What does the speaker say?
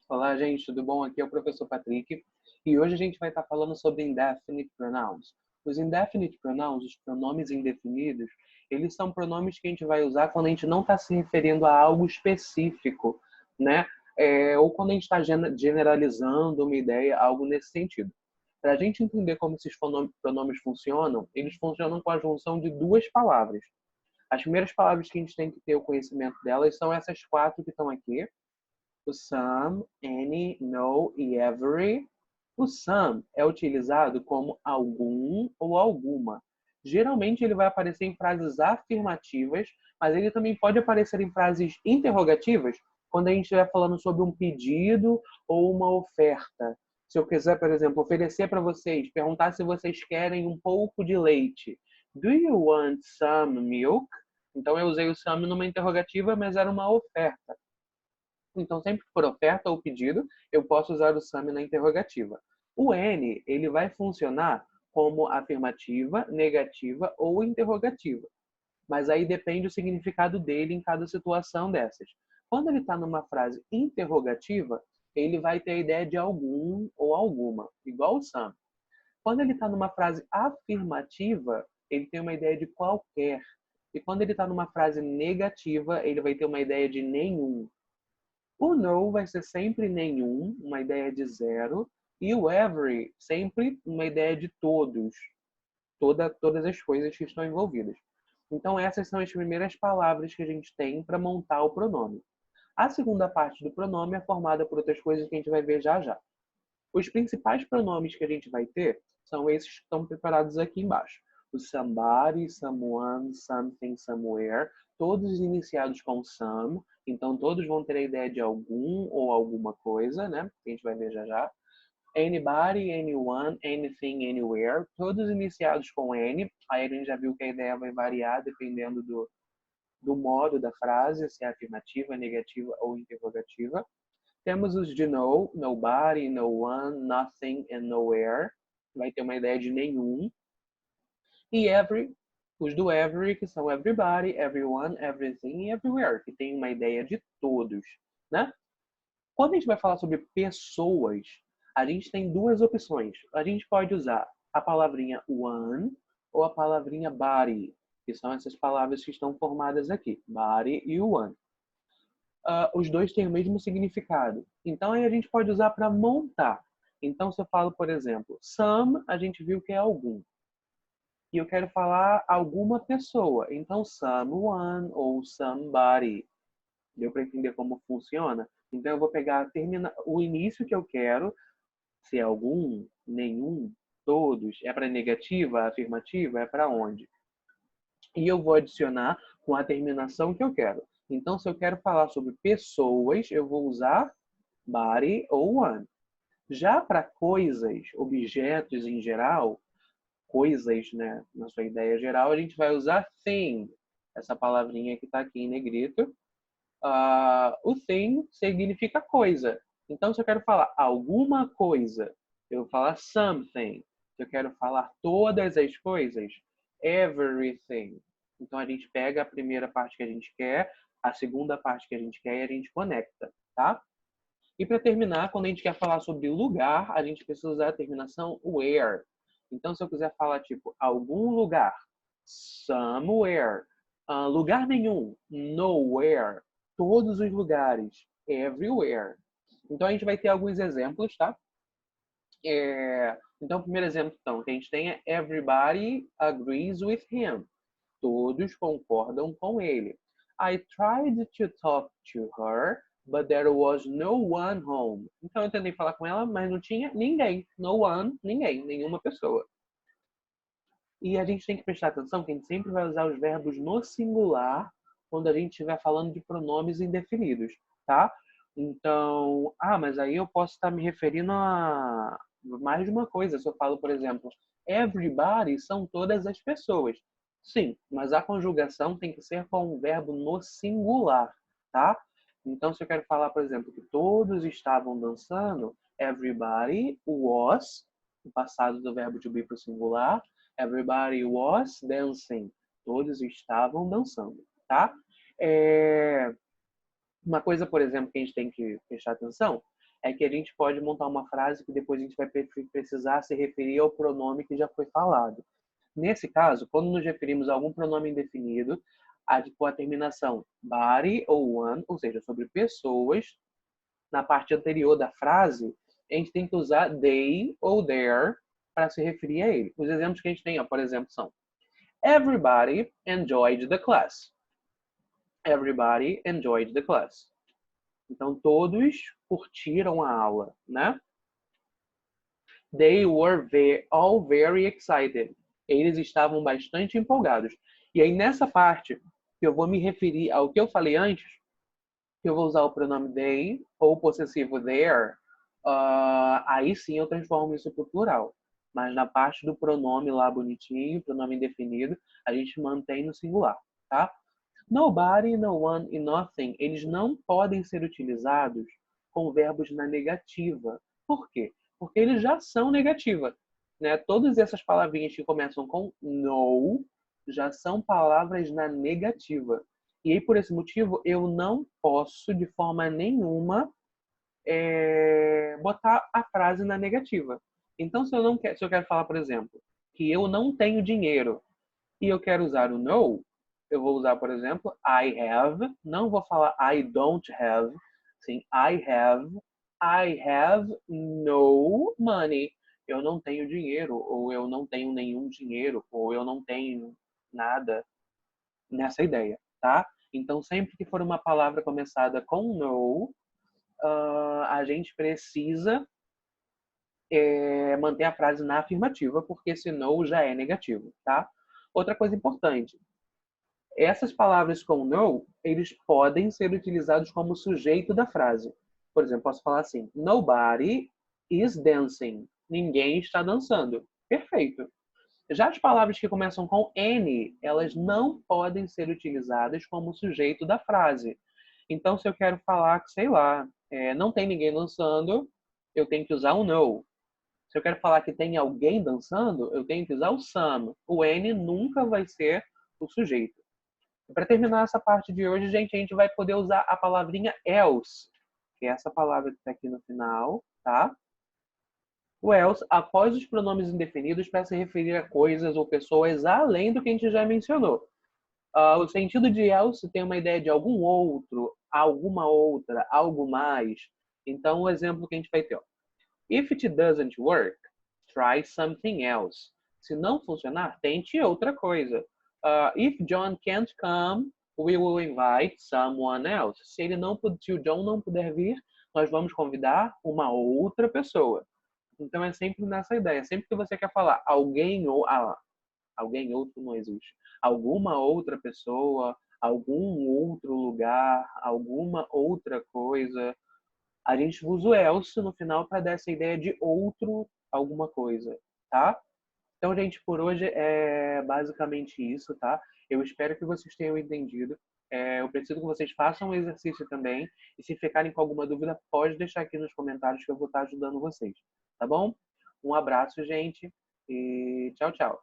Olá, gente, tudo bom? Aqui é o professor Patrick e hoje a gente vai estar falando sobre indefinite pronouns. Os indefinite pronouns, os pronomes indefinidos, eles são pronomes que a gente vai usar quando a gente não está se referindo a algo específico, né? Ou quando a gente está generalizando uma ideia, algo nesse sentido. Para a gente entender como esses pronomes funcionam, eles funcionam com a junção de duas palavras. As primeiras palavras que a gente tem que ter o conhecimento delas são essas quatro que estão aqui: o some, any, no e every. O some é utilizado como algum ou alguma. Geralmente ele vai aparecer em frases afirmativas, mas ele também pode aparecer em frases interrogativas quando a gente estiver falando sobre um pedido ou uma oferta. Se eu quiser, por exemplo, oferecer para vocês, perguntar se vocês querem um pouco de leite. Do you want some milk? Então eu usei o some numa interrogativa, mas era uma oferta. Então, sempre que for oferta ou pedido, eu posso usar o some na interrogativa. O N, ele vai funcionar como afirmativa, negativa ou interrogativa. Mas aí depende do significado dele em cada situação dessas. Quando ele está numa frase interrogativa, ele vai ter a ideia de algum ou alguma, igual o some. Quando ele está numa frase afirmativa, ele tem uma ideia de qualquer. E quando ele está numa frase negativa, ele vai ter uma ideia de nenhum. O no vai ser sempre nenhum, uma ideia de zero, e o every sempre uma ideia de todos, todas as coisas que estão envolvidas. Então essas são as primeiras palavras que a gente tem para montar o pronome. A segunda parte do pronome é formada por outras coisas que a gente vai ver já já. Os principais pronomes que a gente vai ter são esses que estão preparados aqui embaixo. O somebody, someone, something, somewhere, todos iniciados com some, então todos vão ter a ideia de algum ou alguma coisa, né? Que a gente vai ver já já. Anybody, anyone, anything, anywhere, todos iniciados com N. Aí a gente já viu que a ideia vai variar dependendo do modo da frase, se é afirmativa, negativa ou interrogativa. Temos os de no, nobody, no one, nothing and nowhere. Vai ter uma ideia de nenhum. E every, os do every, que são everybody, everyone, everything e everywhere, que tem uma ideia de todos, né? Quando a gente vai falar sobre pessoas, a gente tem duas opções. A gente pode usar a palavrinha one ou a palavrinha body, que são essas palavras que estão formadas aqui, body e one. Os dois têm o mesmo significado. Então, aí a gente pode usar para montar. Então, se eu falo, por exemplo, some, a gente viu que é algum. E eu quero falar alguma pessoa. Então, someone ou somebody. Deu para entender como funciona? Então, eu vou pegar o início que eu quero, se é algum, nenhum, todos. É para negativa, afirmativa? É para onde? E eu vou adicionar com a terminação que eu quero. Então, se eu quero falar sobre pessoas, eu vou usar body ou one. Já para coisas, objetos em geral, coisas, né, na sua ideia geral, a gente vai usar thing, essa palavrinha que está aqui em negrito. O thing significa coisa. Então, se eu quero falar alguma coisa, eu vou falar something. Se eu quero falar todas as coisas, everything. Então, a gente pega a primeira parte que a gente quer, a segunda parte que a gente quer e a gente conecta, tá? E para terminar, quando a gente quer falar sobre lugar, a gente precisa usar a terminação where. Então, se eu quiser falar tipo algum lugar, somewhere, lugar nenhum, nowhere, todos os lugares, everywhere. Então, a gente vai ter alguns exemplos, tá? Então, o primeiro exemplo então, que a gente tem é everybody agrees with him. Todos concordam com ele. I tried to talk to her, but there was no one home. Então eu tentei falar com ela, mas não tinha ninguém. No one, ninguém, nenhuma pessoa. E a gente tem que prestar atenção que a gente sempre vai usar os verbos no singular quando a gente estiver falando de pronomes indefinidos, tá? Então, mas aí eu posso estar me referindo a mais de uma coisa. Se eu falo, por exemplo, everybody são todas as pessoas. Sim, mas a conjugação tem que ser com o verbo no singular, tá? Então, se eu quero falar, por exemplo, que todos estavam dançando, everybody was, o passado do verbo to be para o singular, everybody was dancing. Todos estavam dançando, tá? Uma coisa, por exemplo, que a gente tem que prestar atenção é que a gente pode montar uma frase que depois a gente vai precisar se referir ao pronome que já foi falado. Nesse caso, quando nos referimos a algum pronome indefinido, com a terminação body ou one, ou seja, sobre pessoas, na parte anterior da frase, a gente tem que usar they ou their para se referir a ele. Os exemplos que a gente tem, por exemplo, são Everybody enjoyed the class. Everybody enjoyed the class. Então, todos curtiram a aula, né? They were all very excited. Eles estavam bastante empolgados. E aí, nessa parte, que eu vou me referir ao que eu falei antes, que eu vou usar o pronome they ou o possessivo their, aí sim eu transformo isso para o plural. Mas na parte do pronome lá bonitinho, pronome indefinido, a gente mantém no singular, tá? Nobody, no one e nothing, eles não podem ser utilizados com verbos na negativa. Por quê? Porque eles já são negativa, né? Todas essas palavrinhas que começam com no já são palavras na negativa. E aí, por esse motivo, eu não posso, de forma nenhuma, botar a frase na negativa. Então, se eu quero falar, por exemplo, que eu não tenho dinheiro e eu quero usar o no, eu vou usar, por exemplo, I have. Não vou falar I don't have. Sim, I have no money. Eu não tenho dinheiro, ou eu não tenho nenhum dinheiro, ou eu não tenho nada nessa ideia, tá? Então, sempre que for uma palavra começada com no, a gente precisa manter a frase na afirmativa, porque esse no já é negativo, tá? Outra coisa importante, essas palavras com no, eles podem ser utilizados como sujeito da frase. Por exemplo, posso falar assim, nobody is dancing. Ninguém está dançando. Perfeito. Já as palavras que começam com N, elas não podem ser utilizadas como sujeito da frase. Então, se eu quero falar que, sei lá, não tem ninguém dançando, eu tenho que usar o no. Se eu quero falar que tem alguém dançando, eu tenho que usar o some. O N nunca vai ser o sujeito. Para terminar essa parte de hoje, gente, a gente vai poder usar a palavrinha else, que é essa palavra que está aqui no final, tá? O else após os pronomes indefinidos para se referir a coisas ou pessoas além do que a gente já mencionou. O sentido de else tem uma ideia de algum outro, alguma outra, algo mais. Então, o exemplo que a gente vai ter, ó. If it doesn't work, try something else. Se não funcionar, tente outra coisa. If John can't come, we will invite someone else. Se o John não puder vir, nós vamos convidar uma outra pessoa. Então é sempre nessa ideia. Sempre que você quer falar alguém ou alguém outro não existe. Alguma outra pessoa, algum outro lugar, alguma outra coisa, a gente usa o else no final para dar essa ideia de outro alguma coisa, tá? Então, gente, por hoje é basicamente isso, tá? Eu espero que vocês tenham entendido. Eu preciso que vocês façam o exercício também. E se ficarem com alguma dúvida, pode deixar aqui nos comentários que eu vou estar ajudando vocês, tá bom? Um abraço, gente, e tchau, tchau.